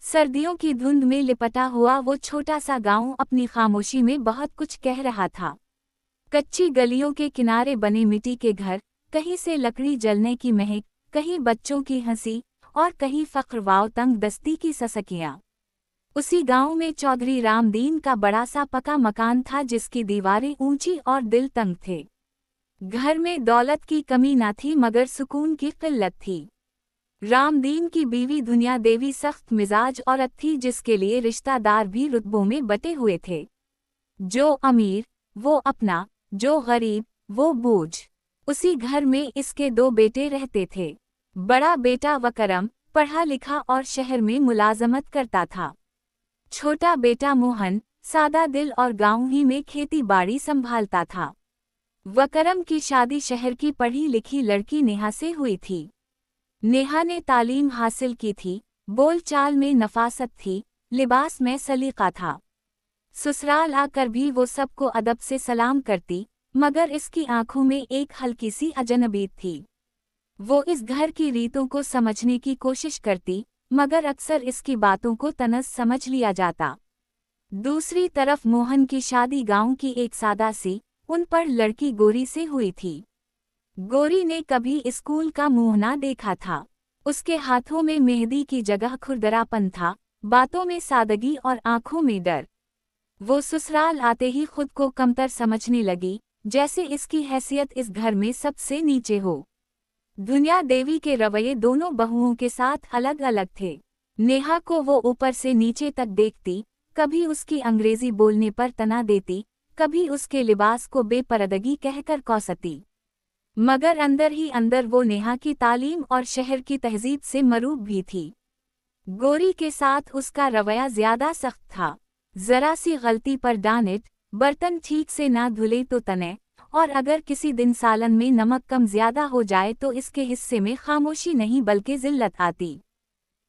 सर्दियों की धुंध में लिपटा हुआ वो छोटा सा गांव अपनी खामोशी में बहुत कुछ कह रहा था। कच्ची गलियों के किनारे बने मिट्टी के घर, कहीं से लकड़ी जलने की महक, कहीं बच्चों की हंसी और कहीं फख्र व तंग दस्ती की ससकियां। उसी गांव में चौधरी रामदीन का बड़ा सा पका मकान था जिसकी दीवारें ऊंची और दिल तंग थे। घर में दौलत की कमी न थी मगर सुकून की किल्लत थी। रामदीन की बीवी दुनिया देवी सख्त मिजाज औरत थी जिसके लिए रिश्तेदार भी रुतबों में बटे हुए थे। जो अमीर वो अपना, जो गरीब वो बूझ। उसी घर में इसके दो बेटे रहते थे। बड़ा बेटा वकरम पढ़ा लिखा और शहर में मुलाजमत करता था। छोटा बेटा मोहन सादा दिल और गांव ही में खेती बाड़ी संभालता था। वकरम की शादी शहर की पढ़ी लिखी लड़की नेहा से हुई थी। नेहा ने तालीम हासिल की थी, बोलचाल में नफासत थी, लिबास में सलीका था। ससुराल आकर भी वो सबको अदब से सलाम करती, मगर इसकी आंखों में एक हल्की सी अजनबीत थी। वो इस घर की रीतों को समझने की कोशिश करती, मगर अक्सर इसकी बातों को तनस समझ लिया जाता। दूसरी तरफ मोहन की शादी गांव की एक सादा सी उन पर लड़की गोरी से हुई थी। गोरी ने कभी स्कूल का मुंह ना देखा था। उसके हाथों में मेहंदी की जगह खुरदरापन था, बातों में सादगी और आंखों में डर। वो ससुराल आते ही खुद को कमतर समझने लगी, जैसे इसकी हैसियत इस घर में सबसे नीचे हो। दुनिया देवी के रवैये दोनों बहुओं के साथ अलग अलग थे। नेहा को वो ऊपर से नीचे तक देखती, कभी उसकी अंग्रेजी बोलने पर तना देती, कभी उसके लिबास को बेपर्दगी कहकर कौसती। मगर अंदर ही अंदर वो नेहा की तालीम और शहर की तहजीब से मरूब भी थी। गोरी के साथ उसका रवैया ज्यादा सख्त था। जरा सी गलती पर डांट, बर्तन ठीक से ना धुले तो तने, और अगर किसी दिन सालन में नमक कम ज्यादा हो जाए तो इसके हिस्से में खामोशी नहीं बल्कि जिल्लत आती।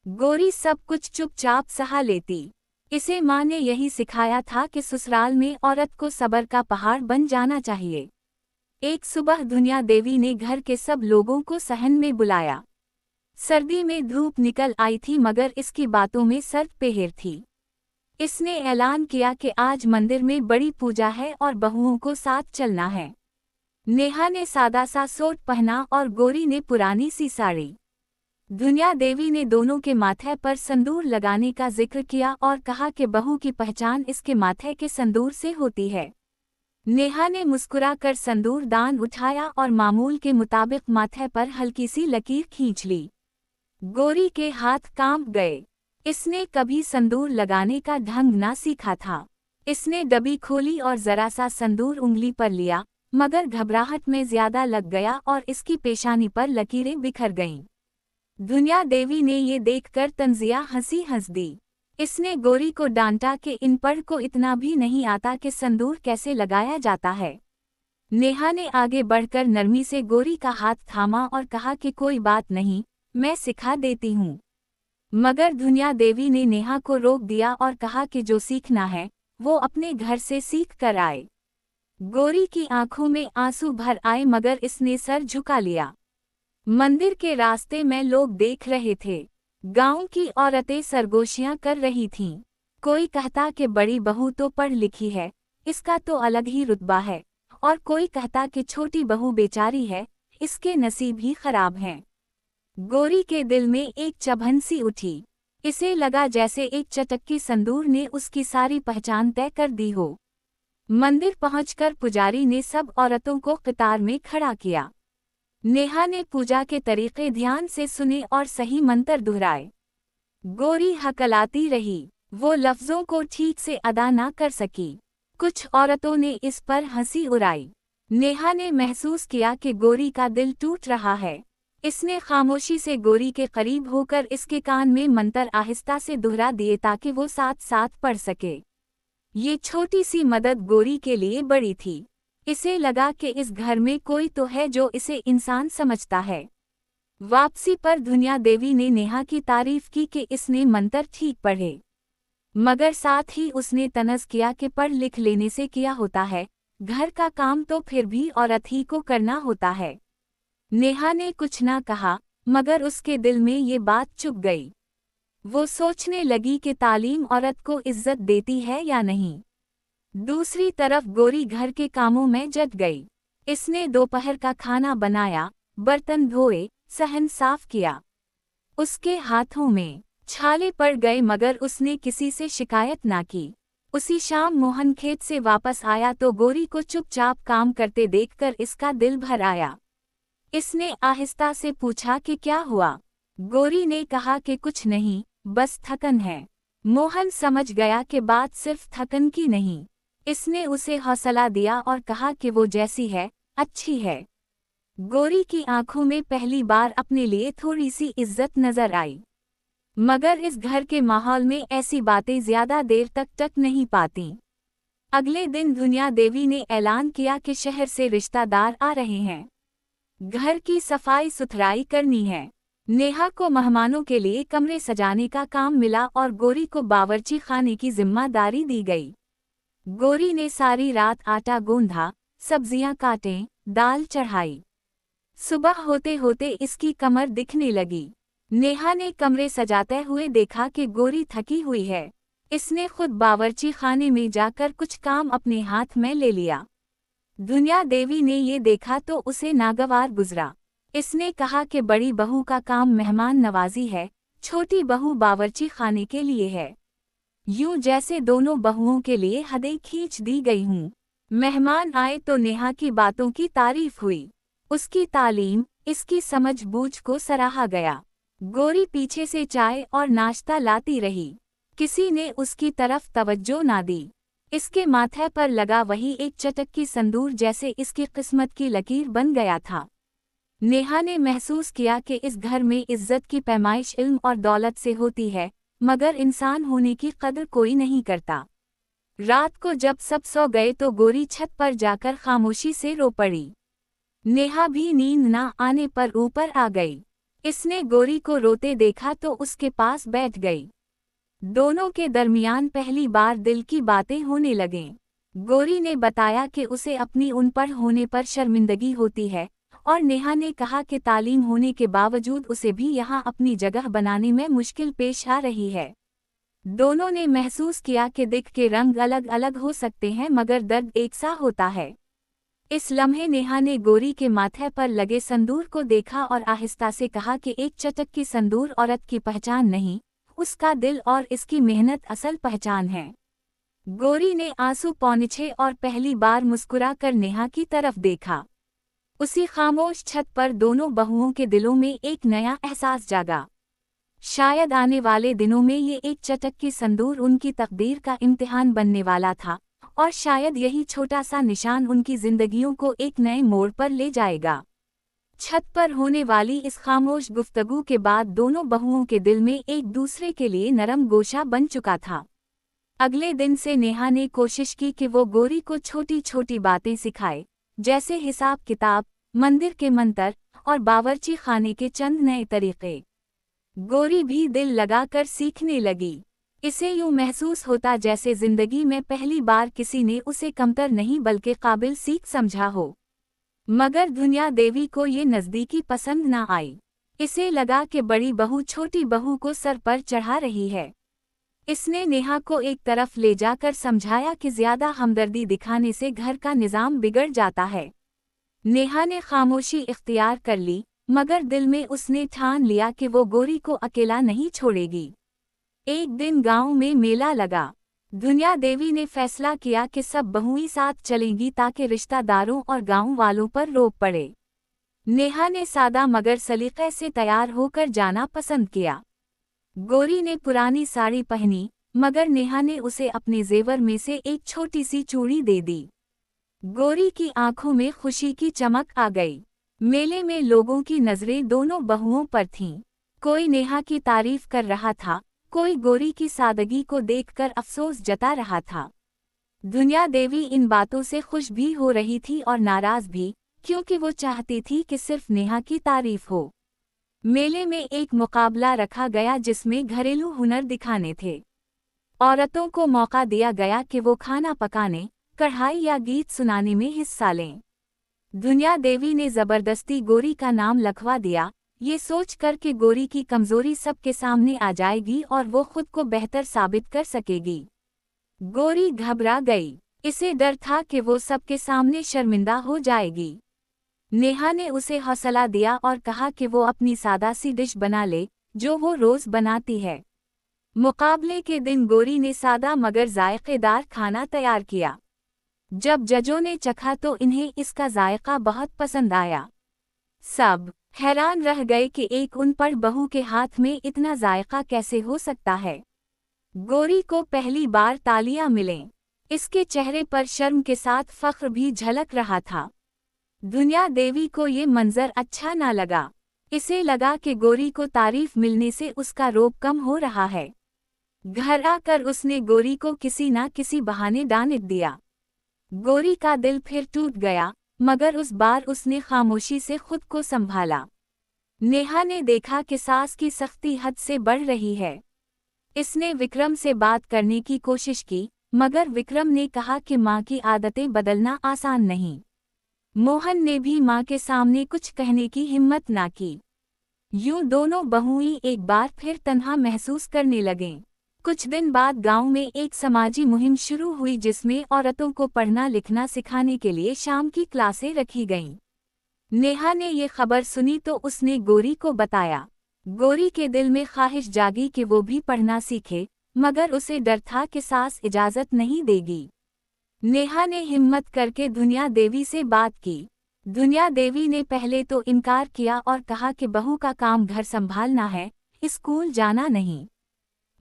गोरी सब कुछ चुपचाप सहा लेती। इसे माँ ने यही सिखाया था कि ससुराल में औरत को सब्र का पहाड़ बन जाना चाहिए। एक सुबह दुनिया देवी ने घर के सब लोगों को सहन में बुलाया। सर्दी में धूप निकल आई थी मगर इसकी बातों में सर्द पहर थी। इसने ऐलान किया कि आज मंदिर में बड़ी पूजा है और बहुओं को साथ चलना है। नेहा ने सादा सा सूट पहना और गोरी ने पुरानी सी साड़ी। दुनिया देवी ने दोनों के माथे पर संदूर लगाने का जिक्र किया और कहा कि बहू की पहचान इसके माथे के संदूर से होती है। नेहा ने मुस्कुराकर संदूर दान उठाया और मामूल के मुताबिक माथे पर हल्की सी लकीर खींच ली। गोरी के हाथ कांप गए। इसने कभी संदूर लगाने का ढंग ना सीखा था। इसने डबी खोली और जरा सा संदूर उंगली पर लिया, मगर घबराहट में ज्यादा लग गया और इसकी पेशानी पर लकीरें बिखर गईं। दुनिया देवी ने ये देखकर तंजिया हंसी हंस दी। इसने गोरी को डांटा कि इन पर को इतना भी नहीं आता कि संदूर कैसे लगाया जाता है। नेहा ने आगे बढ़कर नरमी से गोरी का हाथ थामा और कहा कि कोई बात नहीं, मैं सिखा देती हूँ। मगर दुनिया देवी ने नेहा को रोक दिया और कहा कि जो सीखना है वो अपने घर से सीख कर आए। गोरी की आंखों में आंसू भर आए मगर इसने सर झुका लिया। मंदिर के रास्ते में लोग देख रहे थे। गांव की औरतें सरगोशियां कर रही थीं। कोई कहता कि बड़ी बहू तो पढ़ लिखी है, इसका तो अलग ही रुतबा है, और कोई कहता कि छोटी बहू बेचारी है, इसके नसीब ही खराब हैं। गोरी के दिल में एक चुभन सी उठी। इसे लगा जैसे एक चटक्की संदूर ने उसकी सारी पहचान तय कर दी हो। मंदिर पहुंचकर पुजारी ने सब औरतों को कतार में खड़ा किया। नेहा ने पूजा के तरीके ध्यान से सुने और सही मंत्र दोहराए। गोरी हकलाती रही। वो लफ्जों को ठीक से अदा ना कर सकी। कुछ औरतों ने इस पर हंसी उड़ाई। नेहा ने महसूस किया कि गोरी का दिल टूट रहा है। इसने खामोशी से गोरी के करीब होकर इसके कान में मंत्र आहिस्ता से दोहरा दिए ताकि वो साथ साथ पढ़ सके। ये छोटी सी मदद गोरी के लिए बड़ी थी। इसे लगा कि इस घर में कोई तो है जो इसे इंसान समझता है। वापसी पर दुनिया देवी ने नेहा की तारीफ की कि इसने मंत्र ठीक पढ़े, मगर साथ ही उसने तनज़ किया कि पढ़ लिख लेने से क्या होता है, घर का काम तो फिर भी औरत ही को करना होता है। नेहा ने कुछ ना कहा, मगर उसके दिल में ये बात चुभ गई। वो सोचने लगी कि तालीम औरत को इज्जत देती है या नहीं। दूसरी तरफ गोरी घर के कामों में जुट गई। इसने दोपहर का खाना बनाया, बर्तन धोए, सहन साफ किया। उसके हाथों में छाले पड़ गए मगर उसने किसी से शिकायत ना की। उसी शाम मोहन खेत से वापस आया तो गोरी को चुपचाप काम करते देखकर इसका दिल भर आया। इसने आहिस्ता से पूछा कि क्या हुआ। गोरी ने कहा कि कुछ नहीं, बस थकन है। मोहन समझ गया कि बात सिर्फ थकन की नहीं। इसने उसे हौसला दिया और कहा कि वो जैसी है, अच्छी है। गोरी की आंखों में पहली बार अपने लिए थोड़ी सी इज्जत नजर आई। मगर इस घर के माहौल में ऐसी बातें ज्यादा देर तक टक नहीं पाती। अगले दिन दुनिया देवी ने ऐलान किया कि शहर से रिश्तेदार आ रहे हैं। घर की सफाई सुथराई करनी है। नेहा को मेहमानों के लिए कमरे सजाने का काम मिला और गोरी को बावर्ची खाने की जिम्मेदारी दी गई। गोरी ने सारी रात आटा गूंधा, सब्जियां काटें, दाल चढ़ाई। सुबह होते होते इसकी कमर दिखने लगी। नेहा ने कमरे सजाते हुए देखा कि गोरी थकी हुई है। इसने खुद बावर्ची खाने में जाकर कुछ काम अपने हाथ में ले लिया। दुनिया देवी ने ये देखा तो उसे नागवार गुजरा। इसने कहा कि बड़ी बहू का काम मेहमान नवाजी है, छोटी बहू बावर्ची खाने के लिए है। यूं जैसे दोनों बहुओं के लिए हदें खींच दी गई हूँ। मेहमान आए तो नेहा की बातों की तारीफ हुई। उसकी तालीम, इसकी समझ-बूझ को सराहा गया। गोरी पीछे से चाय और नाश्ता लाती रही। किसी ने उसकी तरफ तवज्जो ना दी। इसके माथे पर लगा वही एक चटक्की संदूर जैसे इसकी किस्मत की लकीर बन गया था। नेहा ने महसूस किया कि इस घर में इज्जत की पैमाइश इल्म और दौलत से होती है, मगर इंसान होने की कदर कोई नहीं करता। रात को जब सब सो गए तो गोरी छत पर जाकर खामोशी से रो पड़ी। नेहा भी नींद न आने पर ऊपर आ गई। इसने गोरी को रोते देखा तो उसके पास बैठ गई। दोनों के दरमियान पहली बार दिल की बातें होने लगें। गोरी ने बताया कि उसे अपनी अनपढ़ होने पर शर्मिंदगी होती है और नेहा ने कहा कि तालीम होने के बावजूद उसे भी यहाँ अपनी जगह बनाने में मुश्किल पेश आ रही है। दोनों ने महसूस किया कि दिख के रंग अलग अलग हो सकते हैं मगर दर्द एक सा होता है। इस लम्हे नेहा ने गोरी के माथे पर लगे संदूर को देखा और आहिस्ता से कहा कि एक चटक्की संदूर औरत की पहचान नहीं, उसका दिल और इसकी मेहनत असल पहचान है। गोरी ने आंसू पौंछे और पहली बार मुस्कुरा कर नेहा की तरफ देखा। उसी खामोश छत पर दोनों बहुओं के दिलों में एक नया एहसास जागा। शायद आने वाले दिनों में ये एक चटक्की संदूर उनकी तकदीर का इम्तिहान बनने वाला था और शायद यही छोटा सा निशान उनकी जिंदगियों को एक नए मोड़ पर ले जाएगा। छत पर होने वाली इस खामोश गुफ्तगू के बाद दोनों बहुओं के दिल में एक दूसरे के लिए नरम गोशा बन चुका था। अगले दिन से नेहा ने कोशिश की कि वो गोरी को छोटी छोटी बातें सिखाए, जैसे हिसाब किताब, मंदिर के मंत्र और बावर्ची खाने के चंद नए तरीके। गोरी भी दिल लगाकर सीखने लगी। इसे यूं महसूस होता जैसे जिंदगी में पहली बार किसी ने उसे कमतर नहीं बल्कि काबिल सीख समझा हो। मगर दुनिया देवी को ये नज़दीकी पसंद न आई। इसे लगा कि बड़ी बहू छोटी बहू को सर पर चढ़ा रही है। इसने नेहा को एक तरफ ले जाकर समझाया कि ज्यादा हमदर्दी दिखाने से घर का निज़ाम बिगड़ जाता है। नेहा ने खामोशी इख्तियार कर ली, मगर दिल में उसने ठान लिया कि वो गोरी को अकेला नहीं छोड़ेगी। एक दिन गांव में मेला लगा। दुनिया देवी ने फैसला किया कि सब बहुएं साथ चलेंगी ताकि रिश्तेदारों और गांव वालों पर रोक पड़े। नेहा ने सादा मगर सलीके से तैयार होकर जाना पसंद किया। गोरी ने पुरानी साड़ी पहनी, मगर नेहा ने उसे अपने जेवर में से एक छोटी सी चूड़ी दे दी। गोरी की आंखों में खुशी की चमक आ गई। मेले में लोगों की नजरें दोनों बहुओं पर थीं। कोई नेहा की तारीफ कर रहा था, कोई गोरी की सादगी को देखकर अफसोस जता रहा था। दुनिया देवी इन बातों से खुश भी हो रही थी और नाराज भी, क्योंकि वो चाहती थी कि सिर्फ नेहा की तारीफ हो। मेले में एक मुकाबला रखा गया जिसमें घरेलू हुनर दिखाने थे। औरतों को मौका दिया गया कि वो खाना पकाने, कढ़ाई या गीत सुनाने में हिस्सा लें। दुनिया देवी ने जबरदस्ती गोरी का नाम लिखवा दिया, ये सोच कर कि गोरी की कमजोरी सबके सामने आ जाएगी और वो खुद को बेहतर साबित कर सकेगी। गोरी घबरा गई। इसे डर था कि वो सबके सामने शर्मिंदा हो जाएगी। नेहा ने उसे हौसला दिया और कहा कि वो अपनी सादा सी डिश बना ले जो वो रोज बनाती है। मुकाबले के दिन गोरी ने सादा मगर जायकेदार खाना तैयार किया। जब जजों ने चखा तो इन्हें इसका जायका बहुत पसंद आया। सब हैरान रह गए कि एक अनपढ़ बहू के हाथ में इतना जायका कैसे हो सकता है। गोरी को पहली बार तालियां मिलें। इसके चेहरे पर शर्म के साथ फख्र भी झलक रहा था। दुनिया देवी को ये मंजर अच्छा ना लगा। इसे लगा कि गोरी को तारीफ मिलने से उसका रोब कम हो रहा है। घर आकर उसने गोरी को किसी ना किसी बहाने डांट दिया। गोरी का दिल फिर टूट गया, मगर उस बार उसने खामोशी से खुद को संभाला। नेहा ने देखा कि सास की सख्ती हद से बढ़ रही है। इसने विक्रम से बात करने की कोशिश की, मगर विक्रम ने कहा कि माँ की आदतें बदलना आसान नहीं। मोहन ने भी माँ के सामने कुछ कहने की हिम्मत ना की। यूं दोनों बहुएं एक बार फिर तन्हा महसूस करने लगें। कुछ दिन बाद गांव में एक समाजी मुहिम शुरू हुई जिसमें औरतों को पढ़ना लिखना सिखाने के लिए शाम की क्लासें रखी गईं। नेहा ने ये खबर सुनी तो उसने गोरी को बताया। गोरी के दिल में ख्वाहिश जागी कि वो भी पढ़ना सीखे, मगर उसे डर था कि सास इजाज़त नहीं देगी। नेहा ने हिम्मत करके दुनिया देवी से बात की। दुनिया देवी ने पहले तो इनकार किया और कहा कि बहू का काम घर संभालना है, स्कूल जाना नहीं।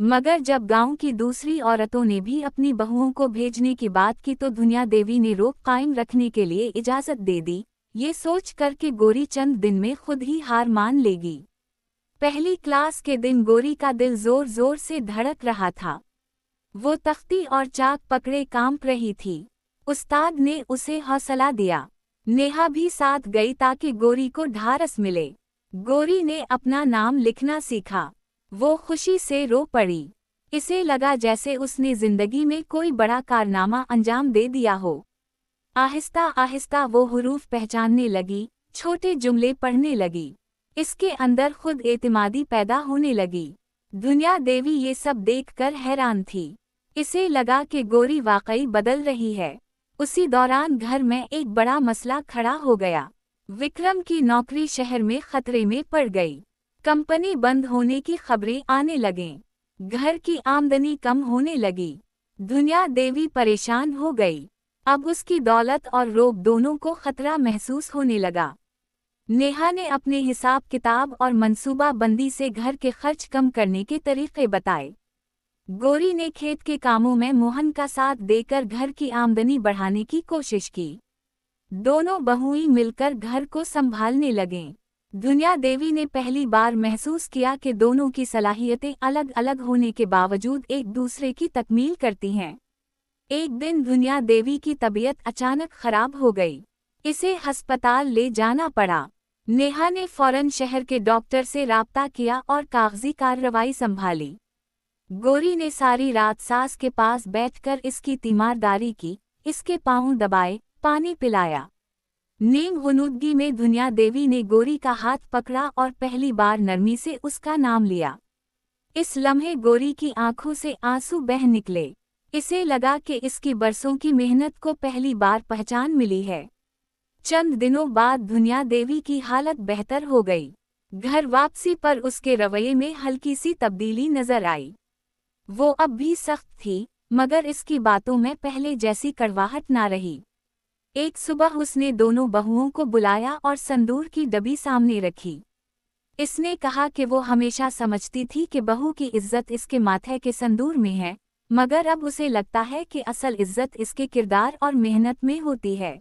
मगर जब गांव की दूसरी औरतों ने भी अपनी बहुओं को भेजने की बात की तो दुनिया देवी ने रोक कायम रखने के लिए इजाज़त दे दी, ये सोच कर कि गोरी चंद दिन में खुद ही हार मान लेगी। पहली क्लास के दिन गोरी का दिल जोर जोर से धड़क रहा था। वो तख्ती और चाक पकड़े कांप रही थी। उस्ताद ने उसे हौसला दिया। नेहा भी साथ गई ताकि गोरी को ढारस मिले। गोरी ने अपना नाम लिखना सीखा। वो खुशी से रो पड़ी। इसे लगा जैसे उसने जिंदगी में कोई बड़ा कारनामा अंजाम दे दिया हो। आहिस्ता आहिस्ता वो हुरूफ पहचानने लगी, छोटे जुमले पढ़ने लगी। इसके अंदर खुद एतमादी पैदा होने लगी। दुनिया देवी ये सब देखकर हैरान थी। इसे लगा कि गोरी वाकई बदल रही है। उसी दौरान घर में एक बड़ा मसला खड़ा हो गया। विक्रम की नौकरी शहर में खतरे में पड़ गई। कंपनी बंद होने की खबरें आने लगें। घर की आमदनी कम होने लगी। दुनिया देवी परेशान हो गई। अब उसकी दौलत और रोब दोनों को खतरा महसूस होने लगा। नेहा ने अपने हिसाब किताब और मंसूबा बंदी से घर के खर्च कम करने के तरीके बताए। गोरी ने खेत के कामों में मोहन का साथ देकर घर की आमदनी बढ़ाने की कोशिश की। दोनों बहुएं मिलकर घर को संभालने लगें। दुनिया देवी ने पहली बार महसूस किया कि दोनों की सलाहियतें अलग अलग होने के बावजूद एक दूसरे की तकमील करती हैं। एक दिन दुनिया देवी की तबीयत अचानक खराब हो गई। इसे अस्पताल ले जाना पड़ा। नेहा ने फौरन शहर के डॉक्टर से राब्ता किया और कागजी कार्रवाई संभाली। गोरी ने सारी रात सास के पास बैठकर इसकी तीमारदारी की, इसके पांव दबाए, पानी पिलाया। नीम गुनूदगी में दुनिया देवी ने गोरी का हाथ पकड़ा और पहली बार नरमी से उसका नाम लिया। इस लम्हे गोरी की आंखों से आंसू बह निकले। इसे लगा कि इसकी बरसों की मेहनत को पहली बार पहचान मिली है। चंद दिनों बाद दुनिया देवी की हालत बेहतर हो गई। घर वापसी पर उसके रवैये में हल्की सी तब्दीली नजर आई। वो अब भी सख्त थी, मगर इसकी बातों में पहले जैसी कड़वाहट ना रही। एक सुबह उसने दोनों बहुओं को बुलाया और संदूर की डब्बी सामने रखी। इसने कहा कि वो हमेशा समझती थी कि बहू की इज्जत इसके माथे के संदूर में है, मगर अब उसे लगता है कि असल इज्जत इसके किरदार और मेहनत में होती है।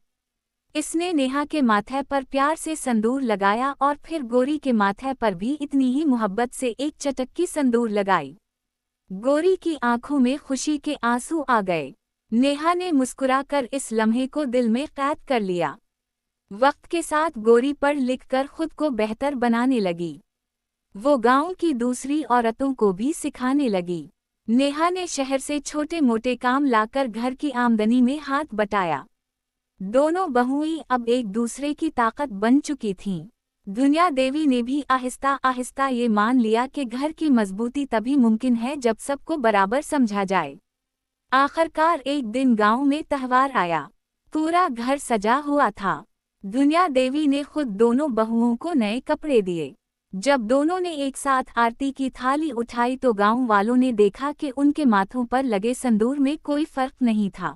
इसने नेहा के माथे पर प्यार से संदूर लगाया और फिर गोरी के माथे पर भी इतनी ही मोहब्बत से एक चटक्की संदूर लगाई। गोरी की आंखों में खुशी के आंसू आ गए। नेहा ने मुस्कुराकर इस लम्हे को दिल में कैद कर लिया। वक्त के साथ गोरी पढ़ लिखकर खुद को बेहतर बनाने लगी। वो गांव की दूसरी औरतों को भी सिखाने लगी। नेहा ने शहर से छोटे मोटे काम लाकर घर की आमदनी में हाथ बटाया। दोनों बहुएं अब एक दूसरे की ताकत बन चुकी थीं। दुनिया देवी ने भी आहिस्ता आहिस्ता ये मान लिया कि घर की मजबूती तभी मुमकिन है जब सबको बराबर समझा जाए। आखिरकार एक दिन गांव में त्योहार आया। पूरा घर सजा हुआ था। दुनिया देवी ने खुद दोनों बहुओं को नए कपड़े दिए। जब दोनों ने एक साथ आरती की थाली उठाई तो गांव वालों ने देखा कि उनके माथों पर लगे संदूर में कोई फर्क नहीं था,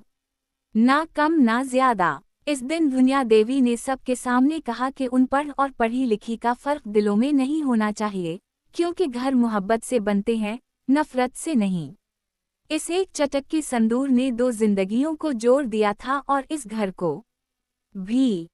ना कम ना ज्यादा। इस दिन दुनिया देवी ने सबके सामने कहा कि अनपढ़ और पढ़ी लिखी का फर्क दिलों में नहीं होना चाहिए, क्योंकि घर मोहब्बत से बनते हैं, नफरत से नहीं। इस एक चटक्की संदूर ने दो जिंदगियों को जोड़ दिया था और इस घर को भी।